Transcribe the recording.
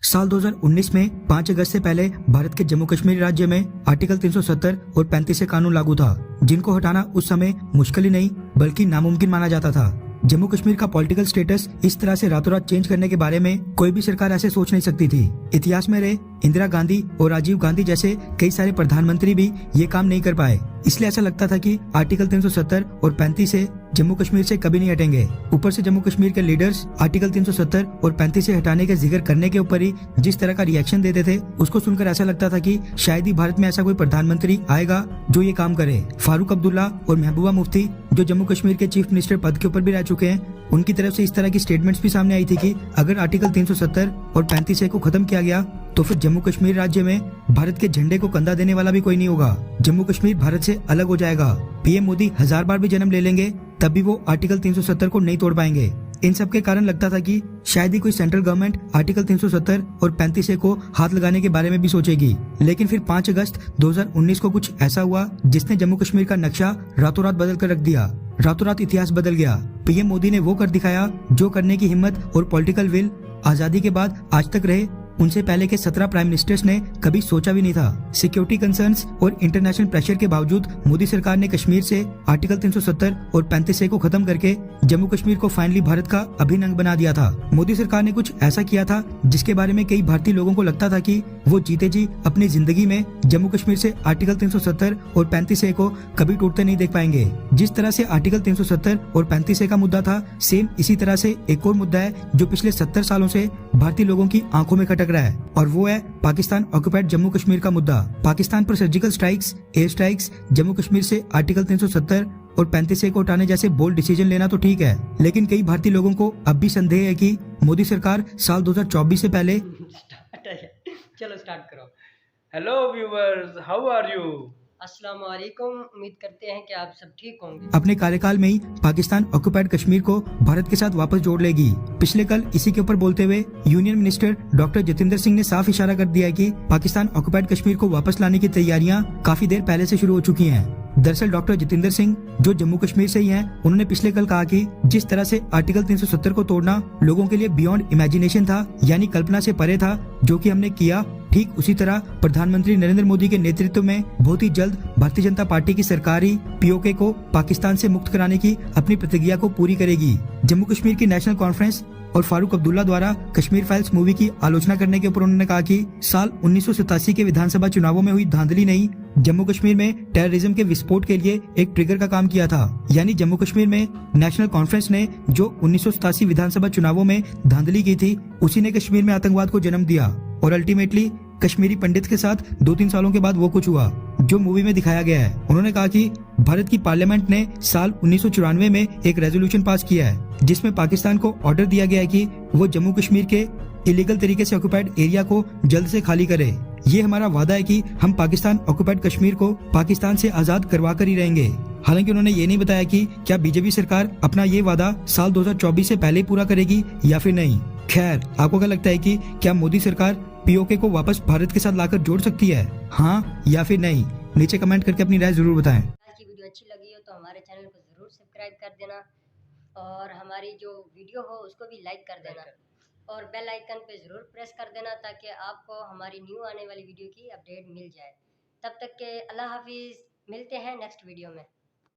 साल 2019 में 5 अगस्त से पहले भारत के जम्मू कश्मीर राज्य में आर्टिकल 370 और 35 से कानून लागू था, जिनको हटाना उस समय मुश्किल ही नहीं बल्कि नामुमकिन माना जाता था। जम्मू कश्मीर का पॉलिटिकल स्टेटस इस तरह से रातों रात चेंज करने के बारे में कोई भी सरकार ऐसे सोच नहीं सकती थी। इतिहास में रहे इंदिरा गांधी और राजीव गांधी जैसे कई सारे प्रधानमंत्री भी ये काम नहीं कर पाए। इसलिए ऐसा लगता था कि आर्टिकल 370 और 35 से जम्मू कश्मीर से कभी नहीं हटेंगे। ऊपर से जम्मू कश्मीर के लीडर्स आर्टिकल 370 और 35 से हटाने के जिक्र करने के ऊपर ही जिस तरह का रिएक्शन देते थे, उसको सुनकर ऐसा लगता था कि शायद ही भारत में ऐसा कोई प्रधानमंत्री आएगा जो ये काम करे। फारूक अब्दुल्ला और महबूबा मुफ्ती जो जम्मू कश्मीर के चीफ मिनिस्टर पद के ऊपर भी रह चुके हैं, उनकी तरफ से इस तरह की स्टेटमेंट्स भी सामने आई थी कि अगर आर्टिकल 370 और 35 को खत्म किया गया तो फिर जम्मू कश्मीर राज्य में भारत के झंडे को कंधा देने वाला भी कोई नहीं होगा। जम्मू कश्मीर भारत से अलग हो जाएगा। पीएम मोदी 1000 बार भी जन्म ले लेंगे तब भी वो आर्टिकल 370 को नहीं तोड़ पाएंगे। इन सब के कारण लगता था कि शायद ही कोई सेंट्रल गवर्नमेंट आर्टिकल 370 और 35 को हाथ लगाने के बारे में भी सोचेगी। लेकिन फिर 5 अगस्त 2019 को कुछ ऐसा हुआ जिसने जम्मू कश्मीर का नक्शा रातों रात बदल कर रख दिया। रातों रात इतिहास बदल गया। पीएम मोदी ने वो कर दिखाया जो करने की हिम्मत और पॉलिटिकल विल आजादी के बाद आज तक रहे उनसे पहले के 17 प्राइम मिनिस्टर्स ने कभी सोचा भी नहीं था। सिक्योरिटी कंसर्न्स और इंटरनेशनल प्रेशर के बावजूद मोदी सरकार ने कश्मीर से आर्टिकल 370 और 35 को खत्म करके जम्मू कश्मीर को फाइनली भारत का अभिन्न अंग बना दिया था। मोदी सरकार ने कुछ ऐसा किया था जिसके बारे में कई भारतीय लोगों को लगता था कि वो जीते जी अपनी जिंदगी में जम्मू कश्मीर से आर्टिकल 370 और 35 को कभी टूटते नहीं देख पाएंगे। जिस तरह से आर्टिकल 370 और 35 का मुद्दा था, सेम इसी तरह से एक और मुद्दा है जो पिछले 70 सालों से भारतीय लोगों की आंखों में खटक रहा है, और वो है पाकिस्तान ऑक्युपाइड जम्मू कश्मीर का मुद्दा। पाकिस्तान पर surgical strikes, air strikes, Jammu Kashmir से आर्टिकल 370 और 35 को हटाने जैसे बोल्ड डिसीजन लेना तो ठीक है, लेकिन कई भारतीय लोगों को अब भी संदेह है कि मोदी सरकार साल 2024 से पहले चलो स्टार्ट करो। Hello viewers, how are you? अस्सलाम वालेकुम। उम्मीद करते हैं कि आप सब ठीक होंगे। अपने कार्यकाल में ही पाकिस्तान ऑक्युपाइड कश्मीर को भारत के साथ वापस जोड़ लेगी। पिछले कल इसी के ऊपर बोलते हुए union minister doctor Jitendra Singh ने साफ इशारा कर दिया है कि पाकिस्तान ऑक्युपाइड कश्मीर को वापस लाने की तैयारियां काफी देर पहले से शुरू हो चुकी हैं। दरअसल डॉक्टर जितेंद्र सिंह जो जम्मू कश्मीर से ही हैं, उन्होंने पिछले कल कहा कि जिस तरह से आर्टिकल 370 को तोड़ना लोगों के लिए बियॉन्ड इमेजिनेशन था, यानी कल्पना से परे था, जो कि हमने किया, ठीक उसी तरह प्रधानमंत्री नरेंद्र मोदी के नेतृत्व में बहुत ही जल्द भारतीय जनता पार्टी की सरकार ही पीओके को पाकिस्तान से मुक्त कराने की अपनी प्रतिज्ञा को पूरी करेगी। जम्मू कश्मीर की नेशनल कॉन्फ्रेंस और फारूक अब्दुल्ला द्वारा कश्मीर फाइल्स मूवी की आलोचना करने के ऊपर उन्होंने कहा कि साल 1987 के विधानसभा चुनावों में हुई धांधली नहीं, जम्मू कश्मीर में टेररिज्म के विस्फोट के लिए एक ट्रिगर का काम किया था। यानी जम्मू कश्मीर में नेशनल कॉन्फ्रेंस ने जो 1987 विधानसभा चुनावों में धांधली की थी, उसी ने कश्मीर में आतंकवाद को जन्म दिया, और अल्टीमेटली कश्मीरी पंडित के साथ 2-3 सालों के बाद वो कुछ हुआ जो मूवी में दिखाया गया है। उन्होंने कहा कि भारत की पार्लियामेंट ने साल 1994 में एक रेजोल्यूशन पास किया है जिसमें पाकिस्तान को ऑर्डर दिया गया है कि वो जम्मू कश्मीर के इलीगल तरीके से ऑक्युपाइड एरिया को जल्द से खाली करे। ये हमारा वादा है कि हम पाकिस्तान ऑक्युपाइड कश्मीर को पाकिस्तान से आजाद करवा कर ही रहेंगे। हालांकि उन्होंने ये नहीं बताया कि क्या बीजेपी सरकार अपना ये वादा साल 2024 से पहले पूरा करेगी या फिर नहीं। खैर, आपको क्या लगता है कि क्या मोदी सरकार पीओके को वापस भारत के साथ लाकर जोड़ सकती है, हाँ या फिर नहीं? नीचे कमेंट करके अपनी राय जरूर बताएं। आज की वीडियो अच्छी लगी हो तो हमारे चैनल को जरूर सब्सक्राइब कर देना, और हमारी जो वीडियो हो उसको भी लाइक कर देना, और बेल आइकन पे ज़रूर प्रेस कर देना ताकि आपको हमारी न्यू आने वाली वीडियो की अपडेट मिल जाए। तब तक के अल्लाह हाफिज़, मिलते हैं नेक्स्ट वीडियो में।